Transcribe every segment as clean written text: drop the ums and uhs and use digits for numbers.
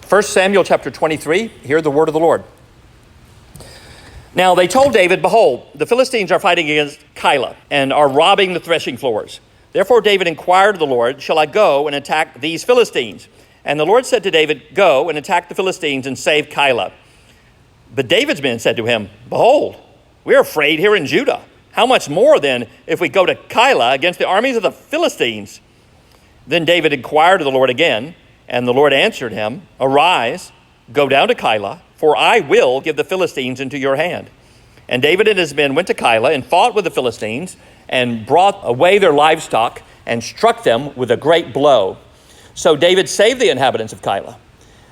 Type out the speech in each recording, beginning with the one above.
1 Samuel chapter 23, hear the word of the Lord. Now they told David, behold, the Philistines are fighting against Keilah and are robbing the threshing floors. Therefore David inquired of the Lord, shall I go and attack these Philistines? And the Lord said to David, go and attack the Philistines and save Keilah. But David's men said to him, behold, we are afraid here in Judah. How much more then if we go to Keilah against the armies of the Philistines? Then David inquired of the Lord again, and the Lord answered him, arise, go down to Keilah, for I will give the Philistines into your hand. And David and his men went to Keilah and fought with the Philistines and brought away their livestock and struck them with a great blow. So David saved the inhabitants of Keilah.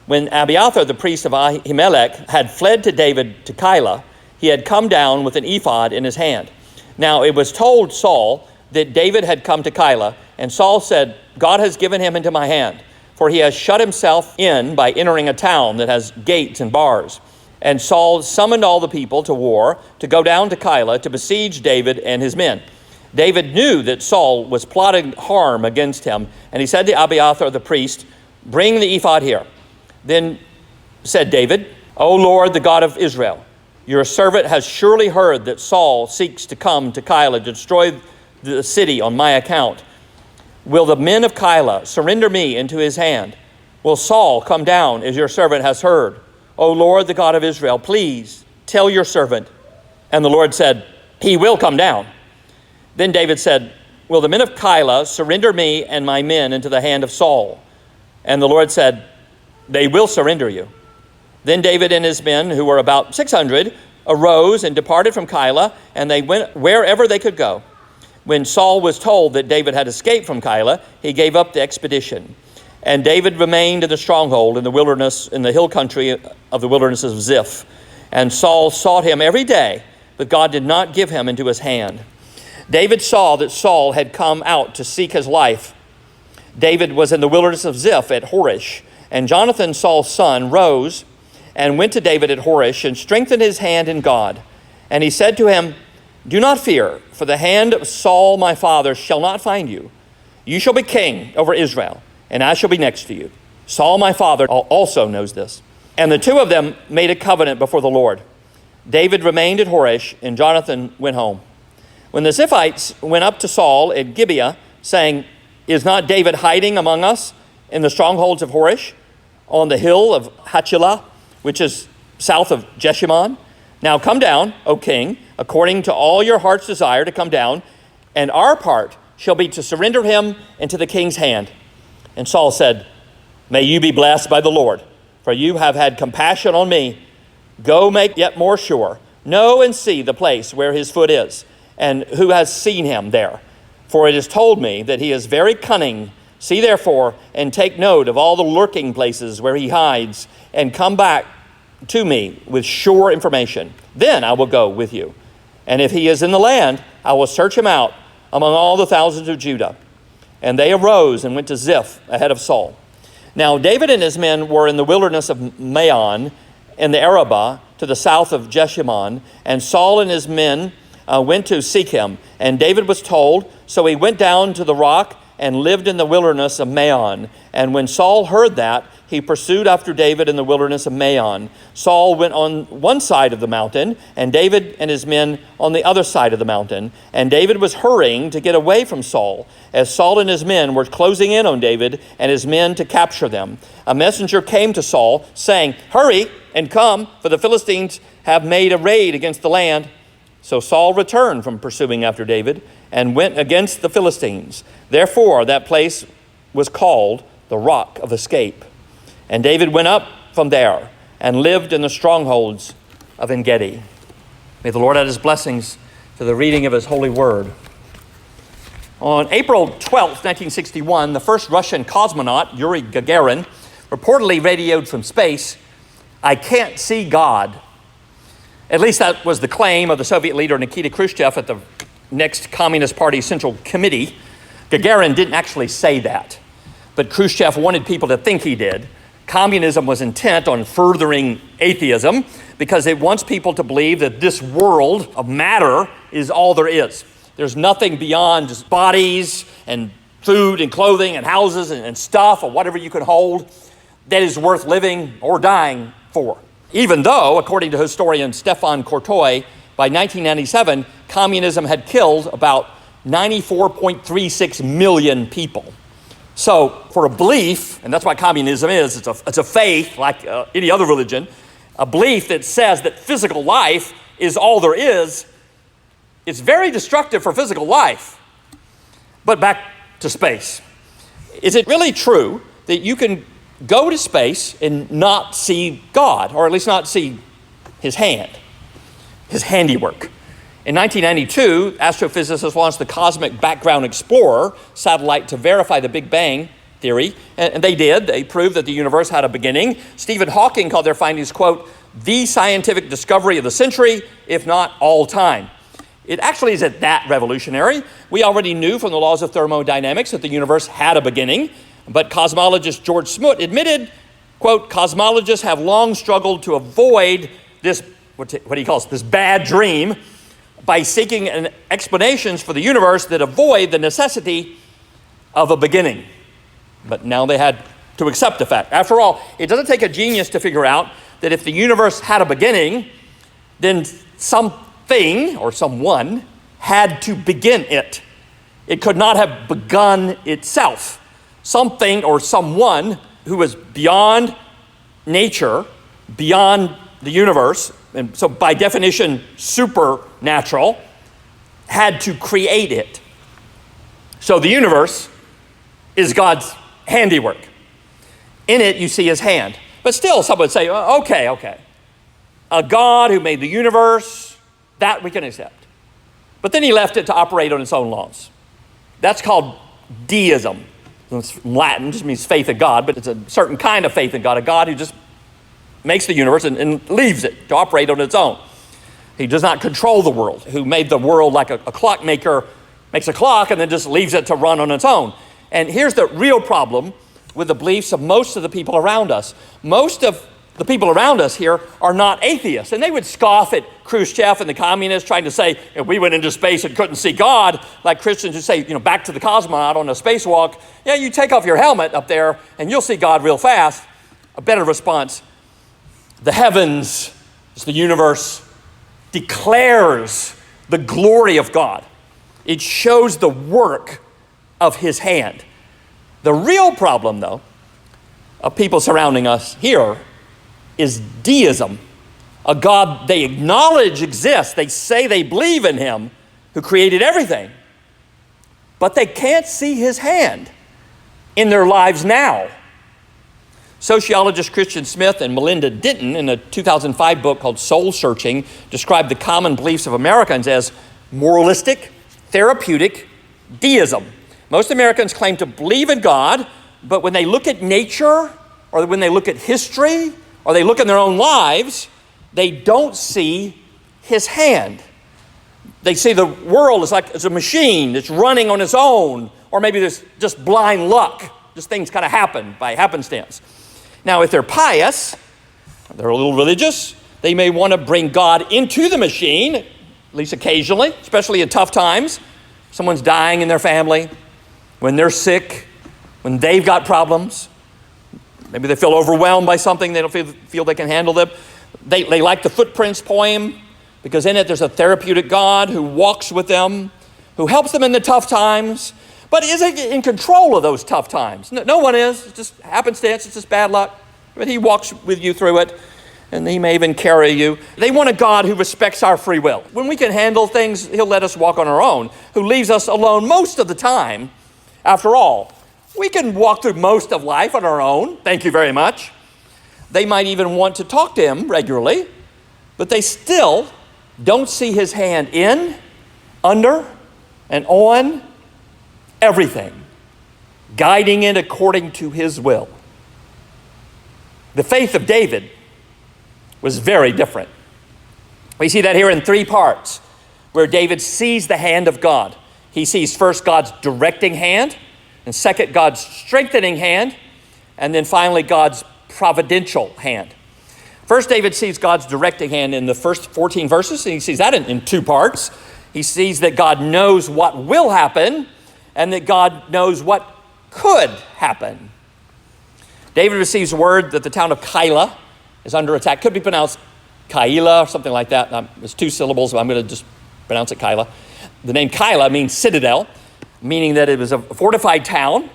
When Abiathar, the priest of Ahimelech, had fled to David to Keilah, he had come down with an ephod in his hand. Now it was told Saul that David had come to Keilah, and Saul said, God has given him into my hand, for he has shut himself in by entering a town that has gates and bars. And Saul summoned all the people to war to go down to Keilah to besiege David and his men. David knew that Saul was plotting harm against him, and he said to Abiathar the priest, bring the ephod here. Then said David, O Lord, the God of Israel, your servant has surely heard that Saul seeks to come to Keilah to destroy the city on my account. Will the men of Keilah surrender me into his hand? Will Saul come down as your servant has heard? O Lord, the God of Israel, please tell your servant. And the Lord said, he will come down. Then David said, will the men of Keilah surrender me and my men into the hand of Saul? And the Lord said, they will surrender you. Then David and his men, who were about 600, arose and departed from Keilah, and they went wherever they could go. When Saul was told that David had escaped from Keilah, he gave up the expedition. And David remained in the stronghold in the wilderness, in the hill country of the wilderness of Ziph. And Saul sought him every day, but God did not give him into his hand. David saw that Saul had come out to seek his life. David was in the wilderness of Ziph at Horish, and Jonathan, Saul's son, rose and went to David at Horish and strengthened his hand in God. And he said to him, do not fear, for the hand of Saul my father shall not find you. You shall be king over Israel, and I shall be next to you. Saul my father also knows this. And the two of them made a covenant before the Lord. David remained at Horish, and Jonathan went home. When the Ziphites went up to Saul at Gibeah, saying, is not David hiding among us in the strongholds of Horish, on the hill of Hachilah, which is south of Jeshimon? Now come down, O king, according to all your heart's desire to come down, and our part shall be to surrender him into the king's hand. And Saul said, may you be blessed by the Lord, for you have had compassion on me. Go make yet more sure. Know and see the place where his foot is, and who has seen him there. For it is told me that he is very cunning. See therefore, and take note of all the lurking places where he hides, and come back to me with sure information. Then I will go with you. And if he is in the land, I will search him out among all the thousands of Judah. And they arose and went to Ziph ahead of Saul. Now David and his men were in the wilderness of Maon in the Arabah to the south of Jeshimon, and Saul and his men went to seek him. And David was told, so he went down to the rock and lived in the wilderness of Maon. And when Saul heard that, he pursued after David in the wilderness of Maon. Saul went on one side of the mountain, and David and his men on the other side of the mountain. And David was hurrying to get away from Saul, as Saul and his men were closing in on David and his men to capture them. A messenger came to Saul, saying, hurry and come, for the Philistines have made a raid against the land. So Saul returned from pursuing after David and went against the Philistines. Therefore, that place was called the Rock of Escape. And David went up from there and lived in the strongholds of En-Gedi. May the Lord add his blessings to the reading of his holy word. On April 12th, 1961, the first Russian cosmonaut, Yuri Gagarin, reportedly radioed from space, I can't see God. At least that was the claim of the Soviet leader Nikita Khruschev at the next Communist Party Central Committee. Gagarin didn't actually say that, but Khrushchev wanted people to think he did. Communism was intent on furthering atheism because it wants people to believe that this world of matter is all there is. There's nothing beyond just bodies and food and clothing and houses and stuff or whatever you can hold. that is worth living or dying for. Even though, according to historian Stefan Courtois, by 1997, communism had killed about 94.36 million people. So for a belief, and that's what communism is, it's a faith like any other religion, a belief that says that physical life is all there is, it's very destructive for physical life. But back to space. Is it really true that you can go to space and not see God, or at least not see his hand, his handiwork? In 1992, astrophysicists launched the Cosmic Background Explorer satellite to verify the Big Bang theory, and they did. They proved that the universe had a beginning. Stephen Hawking called their findings, quote, the scientific discovery of the century, if not all time. It actually isn't that revolutionary. We already knew from the laws of thermodynamics that the universe had a beginning, but cosmologist George Smoot admitted, quote, cosmologists have long struggled to avoid this, what he calls this bad dream, by seeking explanations for the universe that avoid the necessity of a beginning. But now they had to accept the fact. After all, it doesn't take a genius to figure out that if the universe had a beginning, then something or someone had to begin it. It could not have begun itself. Something or someone who was beyond nature, beyond the universe, and so by definition supernatural, had to create it. So the universe is God's handiwork. In it you see his hand. But still some would say, okay. A God who made the universe, that we can accept. But then he left it to operate on its own laws. That's called Deism. It's from Latin, just means faith in God, but it's a certain kind of faith in God, a God who just makes the universe and leaves it to operate on its own. He does not control the world, who made the world like a clockmaker makes a clock and then just leaves it to run on its own. And here's the real problem with the beliefs of most of the people around us. Most of the people around us here are not atheists, and they would scoff at Khruschev and the communists trying to say, if we went into space and couldn't see God, like Christians who say, back to the cosmonaut on a spacewalk, yeah, you take off your helmet up there and you'll see God real fast. A better response, the heavens, the universe, declares the glory of God. It shows the work of his hand. The real problem, though, of people surrounding us here is deism, a God they acknowledge exists. They say they believe in him who created everything, but they can't see his hand in their lives now. Sociologist Christian Smith and Melinda Denton, in a 2005 book called Soul Searching, described the common beliefs of Americans as moralistic, therapeutic deism. Most Americans claim to believe in God, but when they look at nature, or when they look at history, or they look in their own lives, they don't see his hand. They see the world as like it's a machine that's running on its own, or maybe there's just blind luck. Just things kind of happen by happenstance. Now, if they're pious, they're a little religious, they may want to bring God into the machine, at least occasionally, especially in tough times. Someone's dying in their family, when they're sick, when they've got problems. Maybe they feel overwhelmed by something, they don't feel they can handle them. They like the Footprints poem because in it there's a therapeutic God who walks with them, who helps them in the tough times, but isn't in control of those tough times. No one is. It's just happenstance. It's just bad luck. But he walks with you through it, and he may even carry you. They want a God who respects our free will. When we can handle things, he'll let us walk on our own, who leaves us alone most of the time. After all, we can walk through most of life on our own. Thank you very much. They might even want to talk to him regularly, but they still don't see his hand in, under, and on everything, guiding it according to his will. The faith of David was very different. We see that here in three parts, where David sees the hand of God. He sees first God's directing hand, and second, God's strengthening hand, and then finally, God's providential hand. First, David sees God's directing hand in the first 14 verses, and he sees that in two parts. He sees that God knows what will happen, and that God knows what could happen. David receives word that the town of Keilah is under attack. Could be pronounced Keilah or something like that. It's 2 syllables, but I'm going to just pronounce it Keilah. The name Keilah means citadel, meaning that it was a fortified town.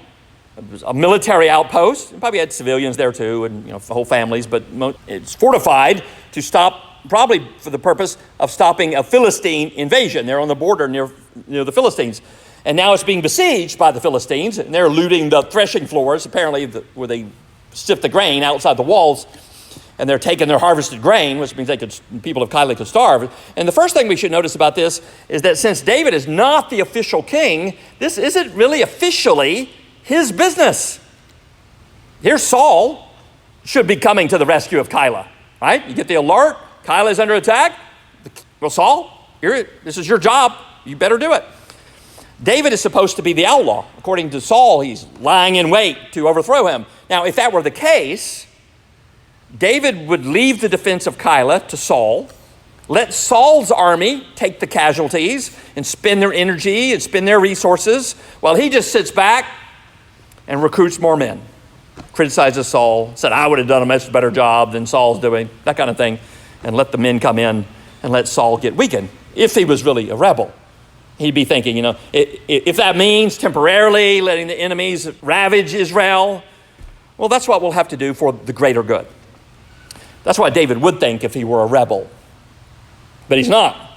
It was a military outpost. It probably had civilians there too, and whole families, but it's fortified to stop, probably for the purpose of stopping a Philistine invasion. They're on the border near the Philistines. And now it's being besieged by the Philistines, and they're looting the threshing floors, apparently where they sift the grain outside the walls, and they're taking their harvested grain, which means people of Keilah could starve. And the first thing we should notice about this is that since David is not the official king, this isn't really officially his business. Here's Saul should be coming to the rescue of Keilah, right? You get the alert, Keilah is under attack. Well, Saul, this is your job. You better do it. David is supposed to be the outlaw. According to Saul, he's lying in wait to overthrow him. Now, if that were the case, David would leave the defense of Keilah to Saul, let Saul's army take the casualties and spend their energy and spend their resources, while he just sits back and recruits more men, criticizes Saul, said, I would have done a much better job than Saul's doing, that kind of thing, and let the men come in and let Saul get weakened. If he was really a rebel, he'd be thinking, if that means temporarily letting the enemies ravage Israel, well, that's what we'll have to do for the greater good. That's what David would think if he were a rebel. But he's not.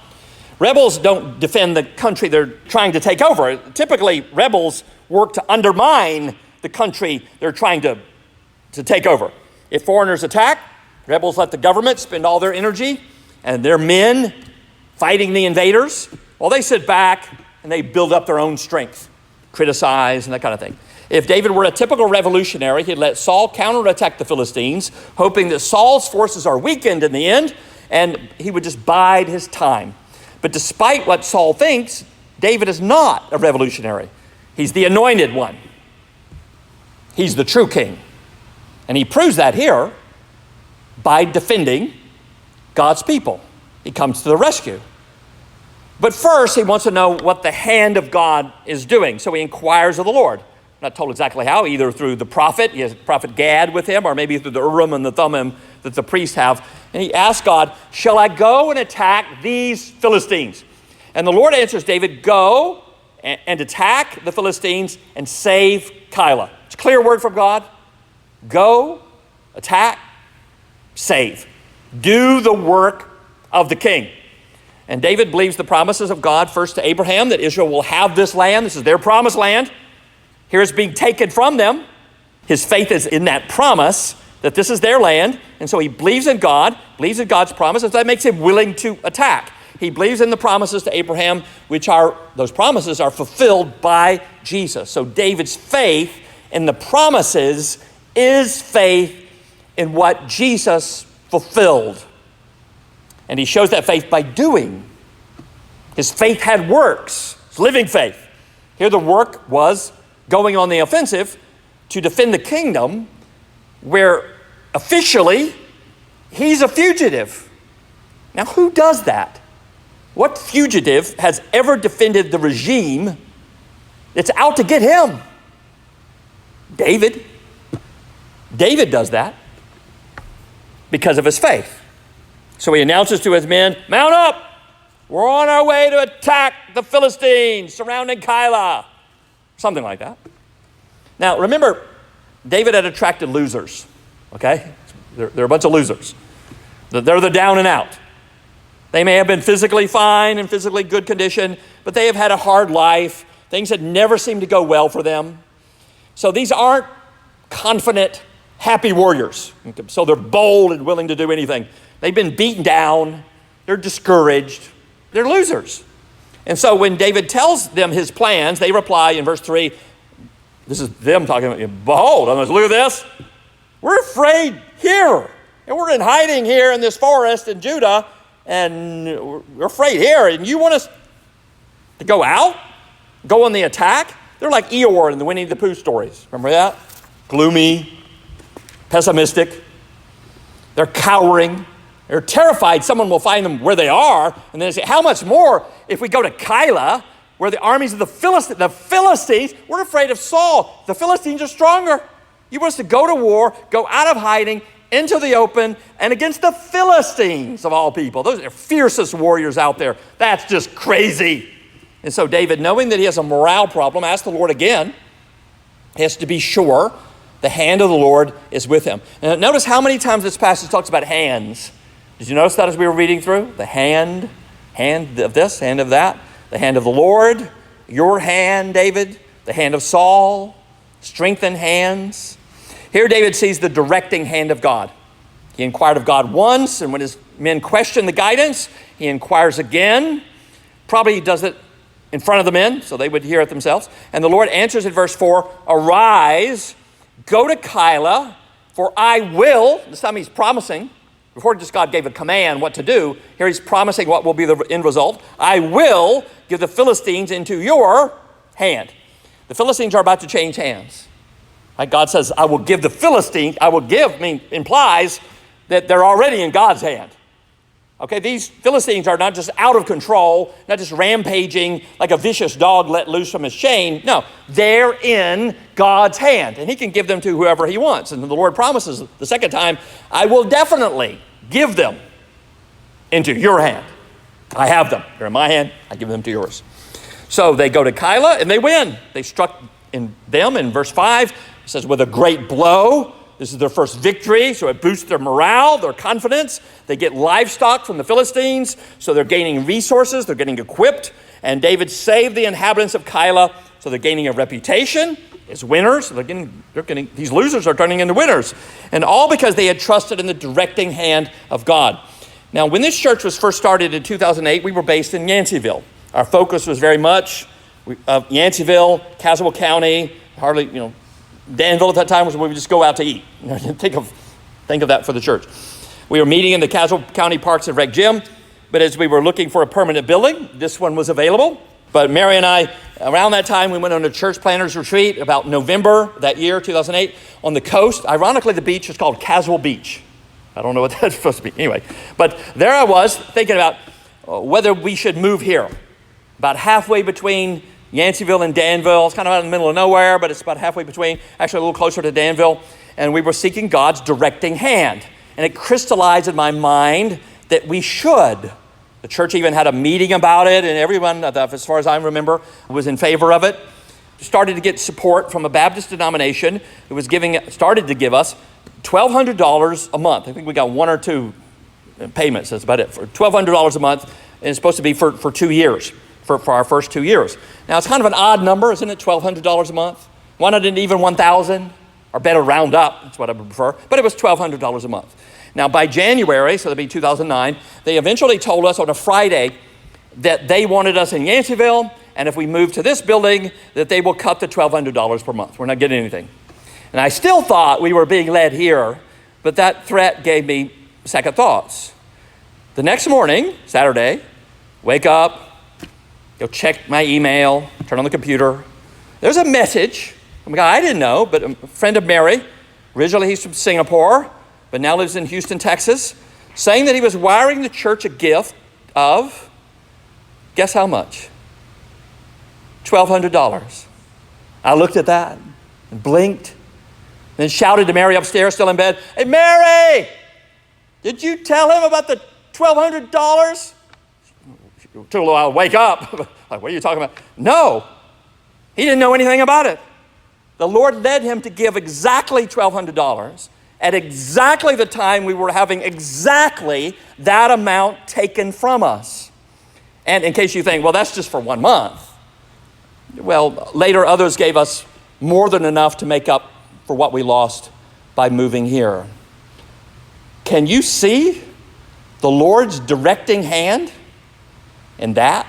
Rebels don't defend the country they're trying to take over. Typically, rebels work to undermine the country they're trying to take over. If foreigners attack, rebels let the government spend all their energy and their men fighting the invaders. Well, they sit back and they build up their own strength, criticize and that kind of thing. If David were a typical revolutionary, he'd let Saul counterattack the Philistines, hoping that Saul's forces are weakened in the end, and he would just bide his time. But despite what Saul thinks, David is not a revolutionary. He's the anointed one. He's the true king. And he proves that here by defending God's people. He comes to the rescue. But first, he wants to know what the hand of God is doing. So he inquires of the Lord. Not told exactly how, either through the prophet, he has prophet Gad with him, or maybe through the Urim and the Thummim that the priests have. And he asks God, shall I go and attack these Philistines? And the Lord answers David, go and attack the Philistines and save Keilah. It's a clear word from God. Go, attack, save. Do the work of the king. And David believes the promises of God first to Abraham, that Israel will have this land. This is their promised land. Here it's being taken from them. His faith is in that promise that this is their land. And so he believes in God, believes in God's promises. That makes him willing to attack. He believes in the promises to Abraham, those promises are fulfilled by Jesus. So David's faith in the promises is faith in what Jesus fulfilled. And he shows that faith by doing. His faith had works. It's living faith. Here the work was going on the offensive to defend the kingdom where officially he's a fugitive. Now, who does that? What fugitive has ever defended the regime that's out to get him? David. David does that because of his faith. So he announces to his men, mount up. We're on our way to attack the Philistines surrounding Keilah. Something like that. Now, remember, David had attracted losers, okay? They're a bunch of losers. They're the down and out. They may have been physically fine and physically good condition, but they have had a hard life. Things had never seemed to go well for them. So these aren't confident, happy warriors. So they're bold and willing to do anything. They've been beaten down. They're discouraged. They're losers. And so when David tells them his plans, they reply in verse 3, this is them talking about, behold, look at this. We're afraid here. And we're in hiding here in this forest in Judah, and we're afraid here. And you want us to go out? Go on the attack? They're like Eeyore in the Winnie the Pooh stories. Remember that? Gloomy, pessimistic. They're cowering. They're terrified someone will find them where they are. And then they say, how much more if we go to Keilah, where the armies of the Philistines, we're afraid of Saul. The Philistines are stronger. You want us to go to war, go out of hiding, into the open, and against the Philistines of all people. Those are the fiercest warriors out there. That's just crazy. And so David, knowing that he has a morale problem, asked the Lord again. He has to be sure the hand of the Lord is with him. And notice how many times this passage talks about hands. Did you notice that as we were reading through? The hand of this, hand of that, the hand of the Lord, your hand, David, the hand of Saul, strengthened hands. Here David sees the directing hand of God. He inquired of God once, and when his men questioned the guidance, he inquires again. Probably he does it in front of the men, so they would hear it themselves. And the Lord answers in verse 4, arise, go to Keilah, for I will, this time he's promising. Before just God gave a command what to do, here he's promising what will be the end result. I will give the Philistines into your hand. The Philistines are about to change hands. Like God says, I will give the Philistines, implies that they're already in God's hand. Okay, these Philistines are not just out of control, not just rampaging like a vicious dog let loose from his chain. No, they're in God's hand, and he can give them to whoever he wants. And the Lord promises the second time, I will definitely give them into your hand. I have them. They're in my hand. I give them to yours. So they go to Keilah, and they win. They struck them in verse 5. It says, with a great blow. This is their first victory, so it boosts their morale, their confidence. They get livestock from the Philistines, so they're gaining resources, they're getting equipped. And David saved the inhabitants of Keilah, so they're gaining a reputation as winners. They're getting these losers are turning into winners. And all because they had trusted in the directing hand of God. Now, when this church was first started in 2008, we were based in Yanceyville. Our focus was very much Yanceyville, Caswell County, hardly, Danville at that time was where we just go out to eat. Think of that for the church. We were meeting in the Caswell County Parks and Rec Gym, but as we were looking for a permanent building, this one was available. But Mary and I, around that time, we went on a church planners retreat about November that year, 2008, on the coast. Ironically, the beach is called Caswell Beach. I don't know what that's supposed to be. Anyway, but there I was thinking about whether we should move here. About halfway between Yanceyville and Danville. It's kind of out in the middle of nowhere, but it's about halfway between, actually a little closer to Danville. And we were seeking God's directing hand. And it crystallized in my mind that we should. The church even had a meeting about it, and everyone, as far as I remember, was in favor of it. Started to get support from a Baptist denomination who was started to give us $1,200 a month. I think we got one or two payments, that's about it, for $1,200 a month, and it's supposed to be for 2 years. For our first 2 years. Now, it's kind of an odd number, isn't it? $1,200 a month. Why not even $1,000? Or better, round up. That's what I would prefer. But it was $1,200 a month. Now, by January, so that'd be 2009, they eventually told us on a Friday that they wanted us in Yanceyville, and if we moved to this building, that they will cut the $1,200 per month. We're not getting anything. And I still thought we were being led here, but that threat gave me second thoughts. The next morning, Saturday, wake up, go check my email, turn on the computer. There's a message from a guy I didn't know, but a friend of Mary. Originally he's from Singapore, but now lives in Houston, Texas, saying that he was wiring the church a gift of, guess how much? $1,200. I looked at that and blinked, then shouted to Mary upstairs, still in bed, hey, Mary, did you tell him about the $1,200? Took a little while to wake up. Like, what are you talking about? No, he didn't know anything about it. The Lord led him to give exactly $1,200 at exactly the time we were having exactly that amount taken from us. And in case you think, well, that's just for 1 month. Well, later others gave us more than enough to make up for what we lost by moving here. Can you see the Lord's directing hand in that?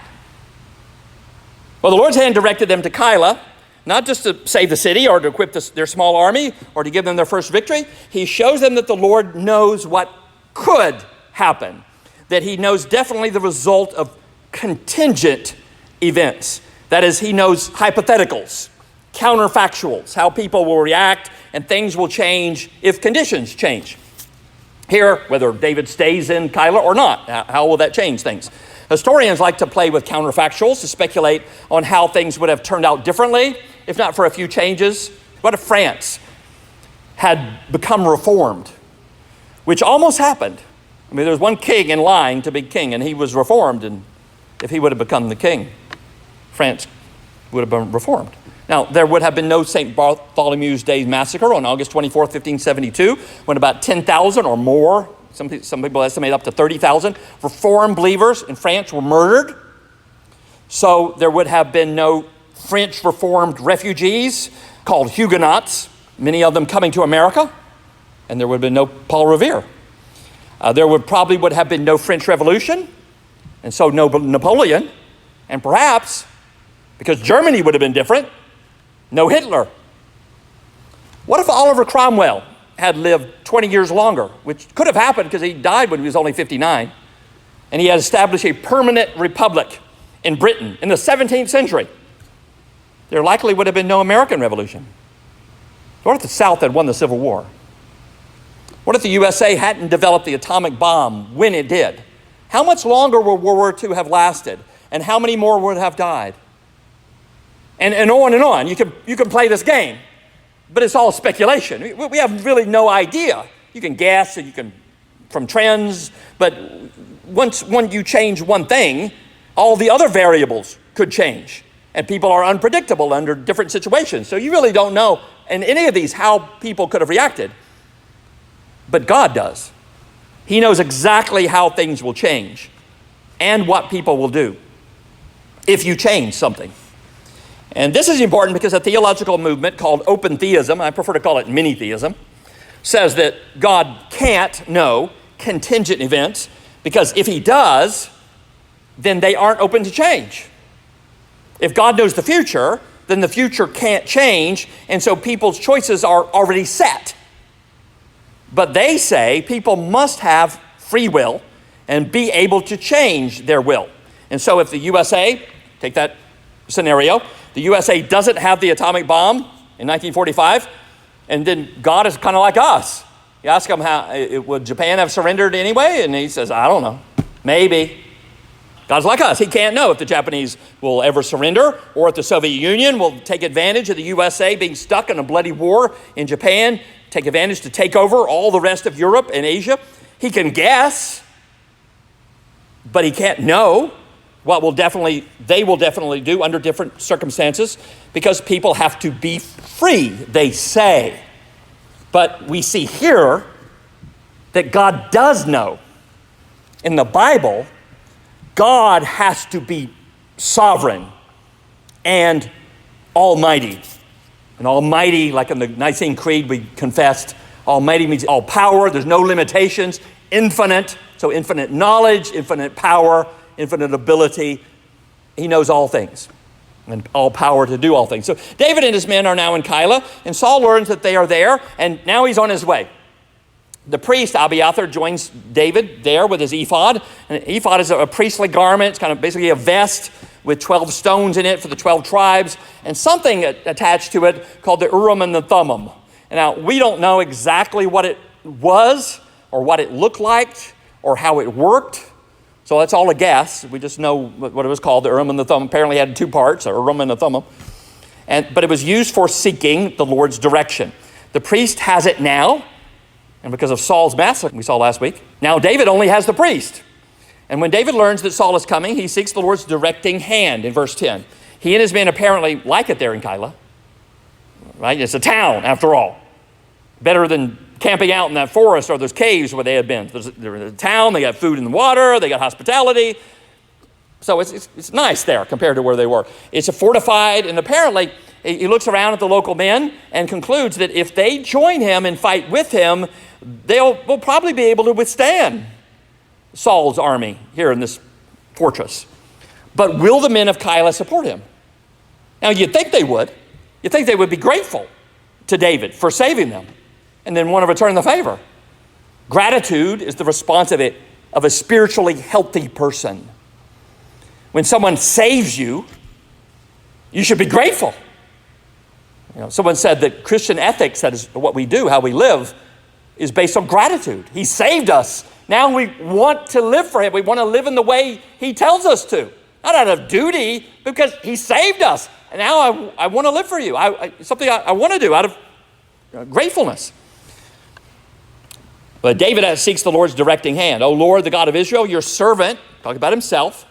Well, the Lord's hand directed them to Keilah, not just to save the city or to equip their small army or to give them their first victory. He shows them that the Lord knows what could happen, that he knows definitely the result of contingent events. That is, he knows hypotheticals, counterfactuals, how people will react and things will change if conditions change. Here, whether David stays in Keilah or not, how will that change things? Historians like to play with counterfactuals to speculate on how things would have turned out differently, if not for a few changes. What if France had become reformed, which almost happened. I mean, there was one king in line to be king, and he was reformed, and if he would have become the king, France would have been reformed. Now, there would have been no St. Bartholomew's Day massacre on August 24th, 1572, when about 10,000 or more, some people estimate up to 30,000, Reformed believers in France were murdered. So there would have been no French Reformed refugees called Huguenots, many of them coming to America, and there would have been no Paul Revere. There would have been no French Revolution, and so no Napoleon, and perhaps, because Germany would have been different, no Hitler. What if Oliver Cromwell had lived 20 years longer, which could have happened because he died when he was only 59, and he had established a permanent republic in Britain in the 17th century? There likely would have been no American Revolution. What if the South had won the Civil War? What if the USA hadn't developed the atomic bomb when it did? How much longer would World War II have lasted? And how many more would have died? And on and on. You can play this game, but it's all speculation. We have really no idea. You can guess and you can from trends, but once you change one thing, all the other variables could change. And people are unpredictable under different situations. So you really don't know in any of these how people could have reacted. But God does. He knows exactly how things will change and what people will do if you change something. And this is important because a theological movement called open theism, I prefer to call it mini theism, says that God can't know contingent events because if he does, then they aren't open to change. If God knows the future, then the future can't change, and so people's choices are already set. But they say people must have free will and be able to change their will. And so if the USA, take that scenario, the USA doesn't have the atomic bomb in 1945, and then God is kind of like us. You ask him, would Japan have surrendered anyway? And he says, I don't know, maybe. God's like us. He can't know if the Japanese will ever surrender or if the Soviet Union will take advantage of the USA being stuck in a bloody war in Japan, take advantage to take over all the rest of Europe and Asia. He can guess, but he can't know what they will definitely do under different circumstances because people have to be free, they say. But we see here that God does know. In the Bible, God has to be sovereign and almighty. And almighty, like in the Nicene Creed, we confessed, almighty means all power, there's no limitations, infinite, so infinite knowledge, infinite power, infinite ability. He knows all things and all power to do all things. So David and his men are now in Keilah, and Saul learns that they are there, and now he's on his way. The priest, Abiathar, joins David there with his ephod. And an ephod is a priestly garment. It's kind of basically a vest with 12 stones in it for the 12 tribes and something attached to it called the Urim and the Thummim. And now, we don't know exactly what it was or what it looked like or how it worked. So that's all a guess. We just know what it was called, the Urim and the Thummim. Apparently it had two parts, the Urim and the Thummim. But it was used for seeking the Lord's direction. The priest has it now. And because of Saul's massacre we saw last week, now David only has the priest. And when David learns that Saul is coming, he seeks the Lord's directing hand in verse 10. He and his men apparently like it there in Keilah. Right? It's a town, after all. Better than camping out in that forest or those caves where they had been. They're in a town, they got food and water, they got hospitality. So it's nice there compared to where they were. It's a fortified, and apparently he looks around at the local men and concludes that if they join him and fight with him, they'll probably be able to withstand Saul's army here in this fortress. But will the men of Keilah support him? Now, you'd think they would. You'd think they would be grateful to David for saving them and then want to return the favor. Gratitude is the response of a spiritually healthy person. When someone saves you, you should be grateful. Someone said that Christian ethics, that is what we do, how we live, is based on gratitude. He saved us. Now we want to live for him. We want to live in the way he tells us to. Not out of duty, because he saved us. And now I want to live for you. Something I want to do out of gratefulness. But David seeks the Lord's directing hand. O Lord, the God of Israel, your servant, talking about himself,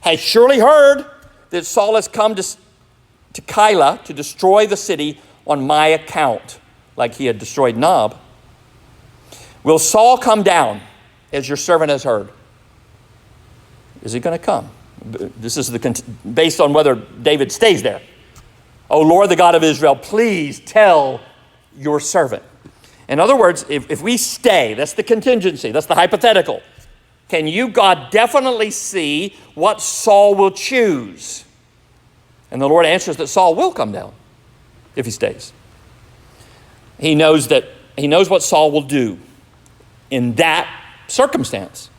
has surely heard that Saul has come to Keilah to destroy the city on my account, like he had destroyed Nob. Will Saul come down as your servant has heard? Is he going to come? This is based on whether David stays there. O Lord, the God of Israel, please tell your servant. In other words, if we stay, that's the contingency, that's the hypothetical. Can you, God, definitely see what Saul will choose? And the Lord answers that Saul will come down if he stays. He knows what Saul will do in that circumstance.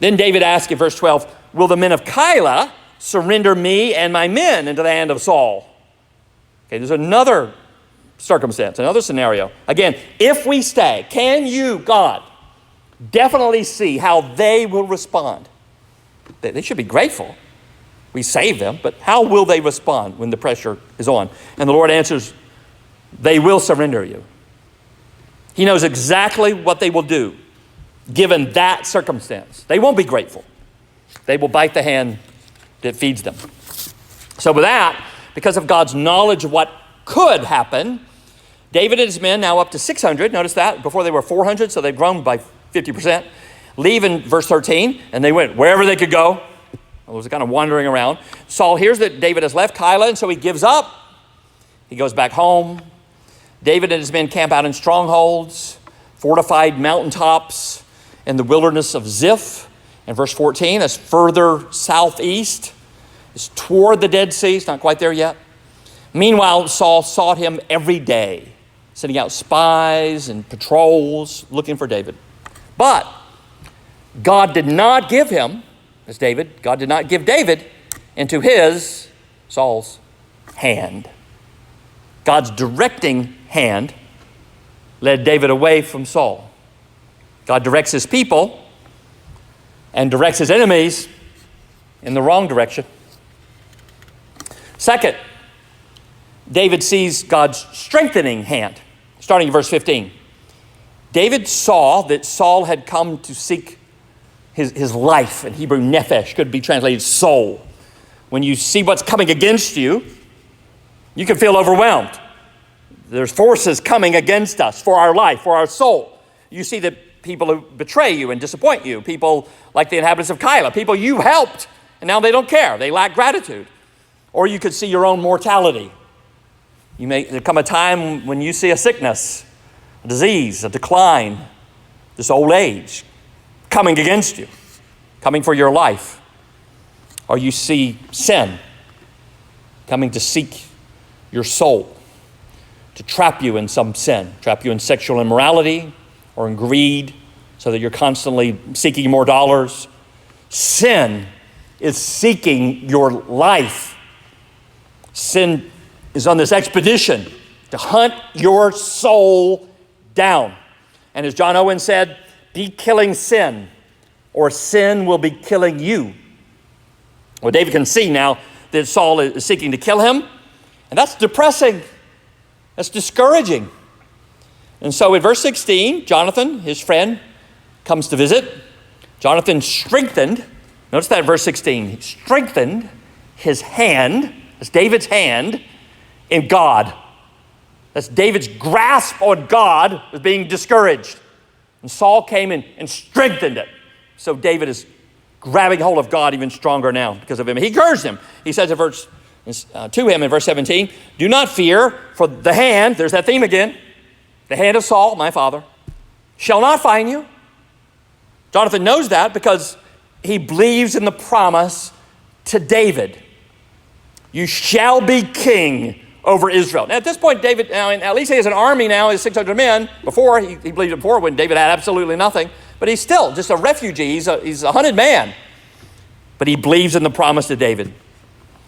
Then David asks in verse 12, will the men of Keilah surrender me and my men into the hand of Saul? Okay, there's another circumstance, another scenario. Again, if we stay, can you, God, definitely see how they will respond? They should be grateful. We save them, but how will they respond when the pressure is on? And the Lord answers, they will surrender you. He knows exactly what they will do given that circumstance. They won't be grateful. They will bite the hand that feeds them. So with that, because of God's knowledge of what could happen, David and his men, now up to 600, notice that, before they were 400, so they've grown by 50%, leave in verse 13, and they went wherever they could go. It was kind of wandering around. Saul hears that David has left Keilah, and so he gives up. He goes back home. David and his men camp out in strongholds, fortified mountaintops in the wilderness of Ziph. And verse 14, that's further southeast. It's toward the Dead Sea. It's not quite there yet. Meanwhile, Saul sought him every day, sending out spies and patrols looking for David. But God did not give him, God did not give David into his, Saul's, hand. God's directing hand led David away from Saul. God directs his people and directs his enemies in the wrong direction. Second, David sees God's strengthening hand. Starting in verse 15. David saw that Saul had come to seek his life. In Hebrew, nephesh could be translated soul. When you see what's coming against you, you can feel overwhelmed. There's forces coming against us for our life, for our soul. You see the people who betray you and disappoint you, people like the inhabitants of Keilah, people you helped, and now they don't care. They lack gratitude. Or you could see your own mortality. There come a time when you see a sickness, a disease, a decline, this old age coming against you, coming for your life. Or you see sin coming to seek your soul, to trap you in some sin, trap you in sexual immorality or in greed so that you're constantly seeking more dollars. Sin is seeking your life. Sin is on this expedition to hunt your soul down. And as John Owen said, be killing sin, or sin will be killing you. Well, David can see now that Saul is seeking to kill him, and that's depressing. That's discouraging. And so in verse 16, Jonathan, his friend, comes to visit. Jonathan strengthened, notice that in verse 16, he strengthened his hand, that's David's hand, in God. That's David's grasp on God was being discouraged. And Saul came in and strengthened it. So David is grabbing hold of God even stronger now because of him. He encouraged him. He says to him in verse 17, do not fear, for the hand, there's that theme again, the hand of Saul, my father, shall not find you. Jonathan knows that because he believes in the promise to David. You shall be king over Israel. Now, at this point, David, at least he has an army now, he has 600 men. Before, he believed it before when David had absolutely nothing. But he's still just a refugee. He's a hunted man. But he believes in the promise to David.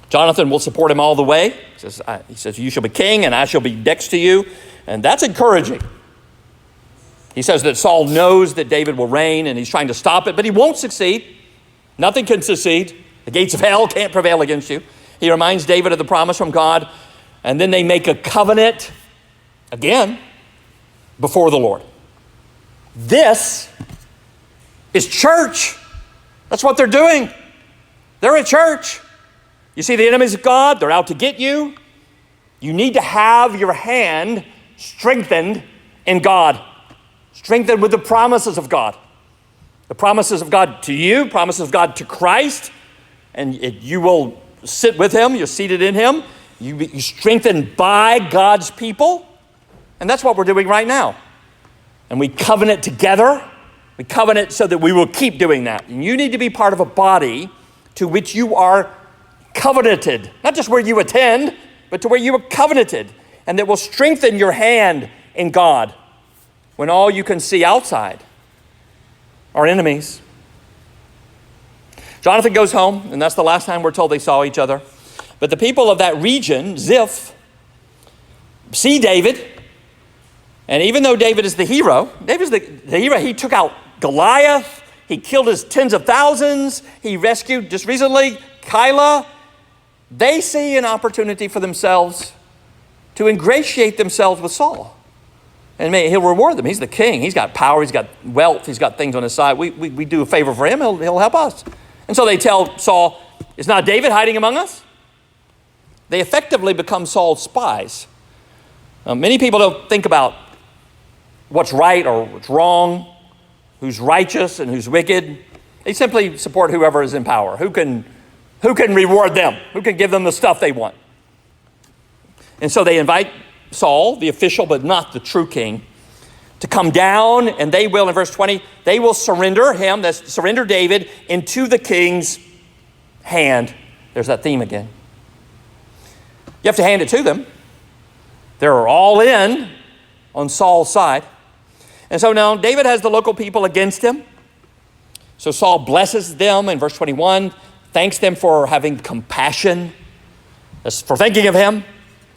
Jonathan will support him all the way. He says, you shall be king and I shall be next to you. And that's encouraging. He says that Saul knows that David will reign and he's trying to stop it, but he won't succeed. Nothing can succeed. The gates of hell can't prevail against you. He reminds David of the promise from God. And then they make a covenant again before the Lord. This is church. That's what they're doing. They're at church. You see the enemies of God, they're out to get you. You need to have your hand strengthened in God. Strengthened with the promises of God. The promises of God to you, promises of God to Christ. And you will sit with him, you're seated in him. You're strengthened by God's people. And that's what we're doing right now. And we covenant together. We covenant so that we will keep doing that. And you need to be part of a body to which you are covenanted. Not just where you attend, but to where you are covenanted. And that will strengthen your hand in God when all you can see outside are enemies. Jonathan goes home, and that's the last time we're told they saw each other. But the people of that region, Ziph, see David. And even though David is the hero, David's the hero. He took out Goliath. He killed his tens of thousands. He rescued, just recently, Kyla. They see an opportunity for themselves to ingratiate themselves with Saul. And he'll reward them. He's the king. He's got power. He's got wealth. He's got things on his side. We do a favor for him. He'll help us. And so they tell Saul, is not David hiding among us? They effectively become Saul's spies. Many people don't think about what's right or what's wrong, who's righteous and who's wicked. They simply support whoever is in power. Who can reward them? Who can give them the stuff they want? And so they invite Saul, the official but not the true king, to come down, and they will, in verse 20, they will surrender him, that's surrender David, into the king's hand. There's that theme again. You have to hand it to them. They're all in on Saul's side. And so now David has the local people against him. So Saul blesses them in verse 21, thanks them for having compassion, for thinking of him.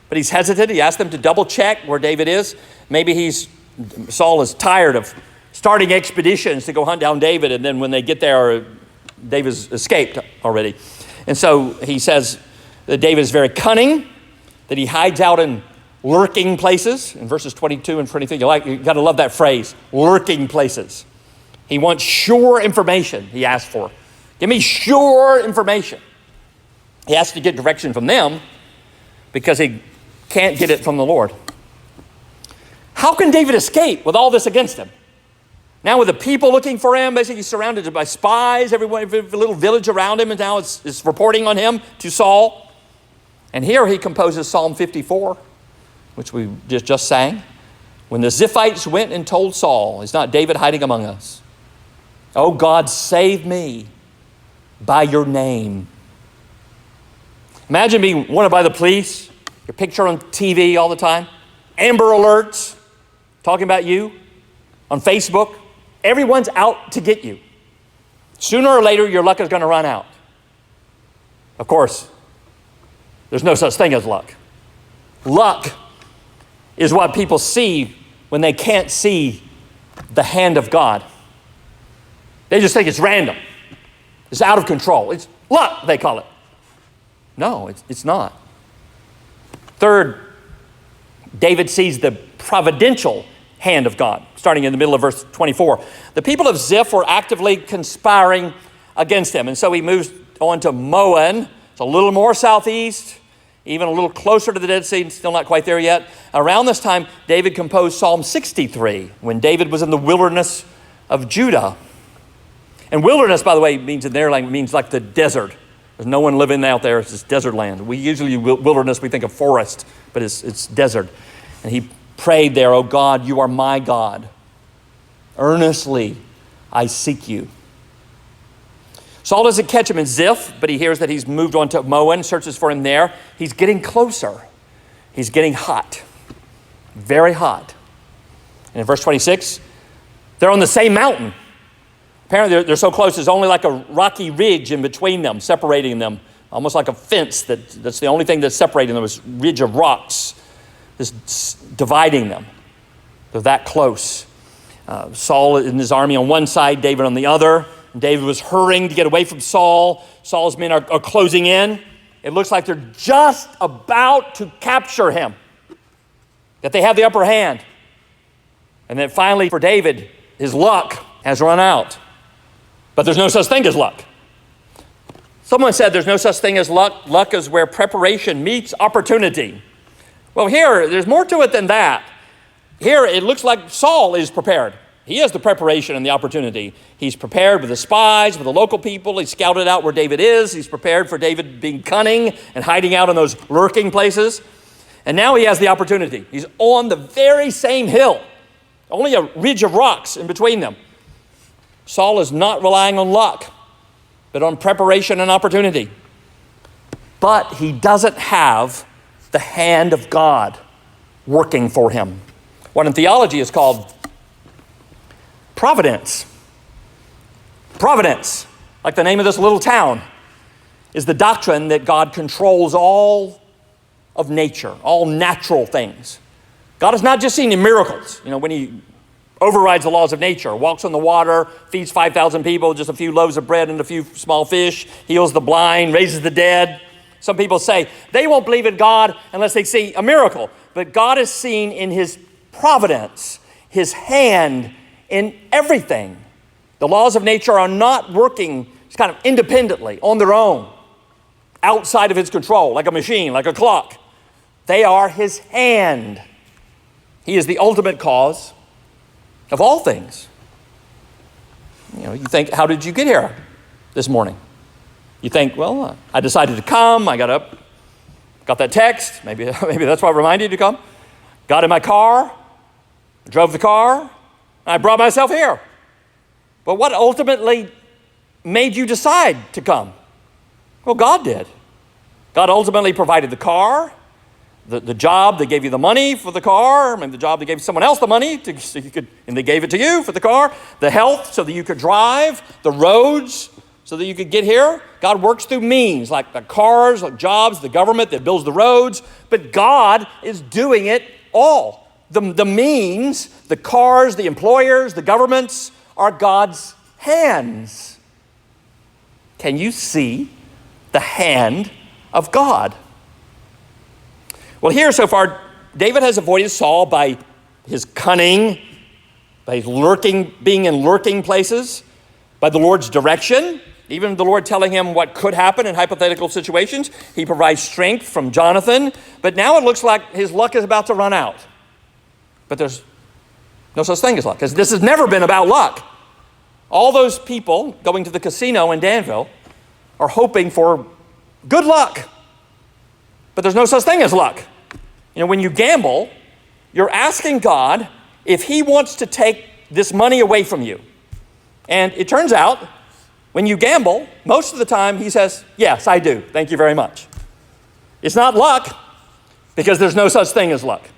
But he's hesitant. He asked them to double check where David is. Maybe Saul is tired of starting expeditions to go hunt down David, and then when they get there, David's escaped already. And so he says that David is very cunning, that he hides out in lurking places. In verses 22 and 23, you got to love that phrase, lurking places. He wants sure information, he asked for. Give me sure information. He has to get direction from them because he can't get it from the Lord. How can David escape with all this against him? Now with the people looking for him, basically surrounded by spies, every little village around him, and now it's reporting on him to Saul. And here he composes Psalm 54, which we just sang. When the Ziphites went and told Saul, is not David hiding among us? Oh God, save me by your name. Imagine being wanted by the police, your picture on TV all the time, Amber Alerts talking about you on Facebook. Everyone's out to get you. Sooner or later, your luck is going to run out. Of course, there's no such thing as luck. Luck is what people see when they can't see the hand of God. They just think it's random. It's out of control. It's luck, they call it. No, it's not. Third, David sees the providential hand of God, starting in the middle of verse 24. The people of Ziph were actively conspiring against him, and so he moves on to Moan. It's a little more southeast, even a little closer to the Dead Sea, still not quite there yet. Around this time, David composed Psalm 63, when David was in the wilderness of Judah. And wilderness, by the way, means in their language, means like the desert. There's no one living out there. It's just desert land. We usually, wilderness, we think of forest, but it's desert. And he prayed there, oh God, you are my God. Earnestly I seek you. Saul doesn't catch him in Ziph, but he hears that he's moved on to Moan, searches for him there. He's getting closer. He's getting hot, very hot. And in verse 26, they're on the same mountain. Apparently they're so close, there's only like a rocky ridge in between them, separating them, almost like a fence that's the only thing that's separating them, is ridge of rocks that's dividing them. They're that close. Saul and his army on one side, David on the other. David was hurrying to get away from Saul. Saul's men are closing in. It looks like they're just about to capture him, that they have the upper hand. And then finally for David, his luck has run out. But there's no such thing as luck. Someone said there's no such thing as luck. Luck is where preparation meets opportunity. Well, here, there's more to it than that. Here, it looks like Saul is prepared. He has the preparation and the opportunity. He's prepared with the spies, with the local people. He's scouted out where David is. He's prepared for David being cunning and hiding out in those lurking places. And now he has the opportunity. He's on the very same hill, only a ridge of rocks in between them. Saul is not relying on luck, but on preparation and opportunity. But he doesn't have the hand of God working for him. What in theology is called providence. Providence, like the name of this little town, is the doctrine that God controls all of nature, all natural things. God is not just seen in miracles, when he overrides the laws of nature, walks on the water, feeds 5,000 people, just a few loaves of bread and a few small fish, heals the blind, raises the dead. Some people say they won't believe in God unless they see a miracle. But God is seen in his providence, his hand in everything. The laws of nature are not working kind of independently on their own, outside of his control, like a machine, like a clock. They are his hand. He is the ultimate cause of all things. You think, how did you get here this morning? You think, well, I decided to come. I got up, got that text. Maybe that's what reminded you to come. Got in my car, drove the car, and I brought myself here. But what ultimately made you decide to come? Well, God did. God ultimately provided the car, the job that gave you the money for the car, and the job that gave someone else the money, and they gave it to you for the car, the health so that you could drive, the roads so that you could get here. God works through means, like the cars, like jobs, the government that builds the roads, but God is doing it all. The means, the cars, the employers, the governments are God's hands. Can you see the hand of God? Well, here so far, David has avoided Saul by his cunning, by his being in lurking places, by the Lord's direction, even the Lord telling him what could happen in hypothetical situations. He provides strength from Jonathan, but now it looks like his luck is about to run out. But there's no such thing as luck, because this has never been about luck. All those people going to the casino in Danville are hoping for good luck. But there's no such thing as luck. When you gamble, you're asking God if he wants to take this money away from you. And it turns out, when you gamble, most of the time he says, yes, I do. Thank you very much. It's not luck, because there's no such thing as luck.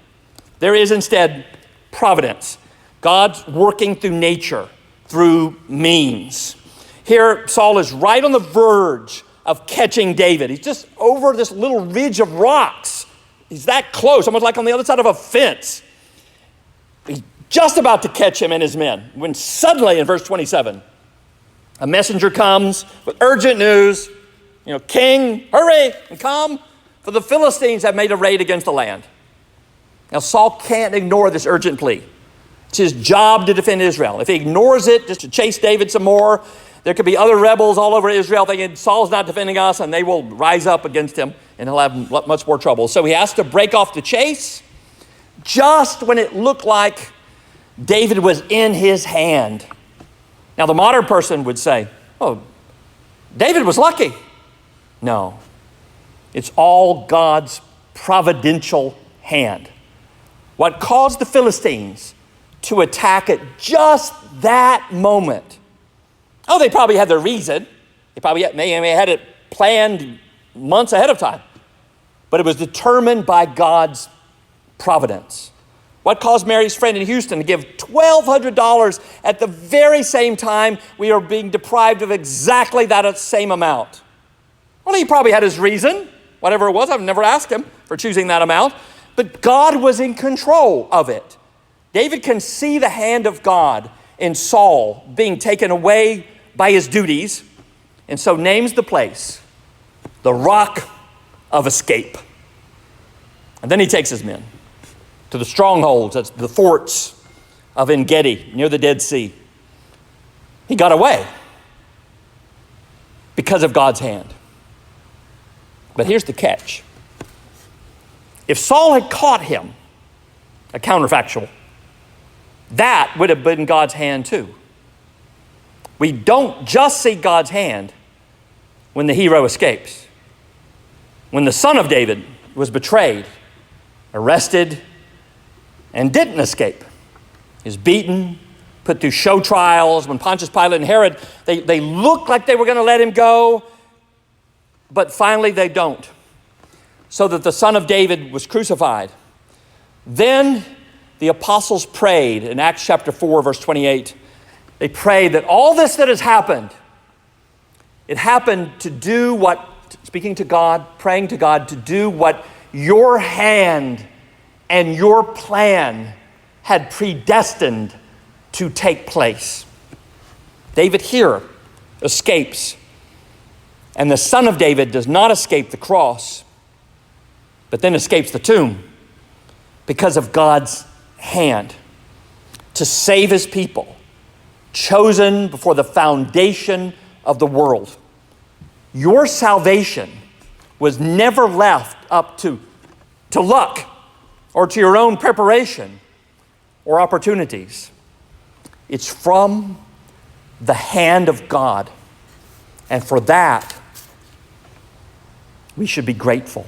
There is instead providence. God's working through nature, through means. Here, Saul is right on the verge of catching David. He's just over this little ridge of rocks. He's that close, almost like on the other side of a fence. He's just about to catch him and his men, when suddenly in verse 27, a messenger comes with urgent news. King, hurry and come, for the Philistines have made a raid against the land. Now, Saul can't ignore this urgent plea. It's his job to defend Israel. If he ignores it just to chase David some more, there could be other rebels all over Israel thinking Saul's not defending us, and they will rise up against him, and he'll have much more trouble. So he has to break off the chase just when it looked like David was in his hand. Now, the modern person would say, oh, David was lucky. No, it's all God's providential hand. What caused the Philistines to attack at just that moment? Oh, they probably had their reason. They probably may have had it planned months ahead of time. But it was determined by God's providence. What caused Mary's friend in Houston to give $1,200 at the very same time we are being deprived of exactly that same amount? Well, he probably had his reason, whatever it was. I've never asked him for choosing that amount. But God was in control of it. David can see the hand of God in Saul being taken away by his duties, and so names the place the Rock of Escape. And then he takes his men to the strongholds, that's the forts of En-Gedi near the Dead Sea. He got away because of God's hand. But here's the catch. If Saul had caught him, a counterfactual, that would have been God's hand too. We don't just see God's hand when the hero escapes. When the son of David was betrayed, arrested, and didn't escape, is beaten, put through show trials. When Pontius Pilate and Herod, they looked like they were going to let him go, but finally they don't. So that the son of David was crucified. Then the apostles prayed in Acts chapter 4, verse 28. They prayed that all this that has happened, it happened to do what, speaking to God, praying to God, to do what your hand and your plan had predestined to take place. David here escapes, and the son of David does not escape the cross, but then escapes the tomb because of God's hand to save his people, chosen before the foundation of the world. Your salvation was never left up to luck or to your own preparation or opportunities. It's from the hand of God. And for that, we should be grateful.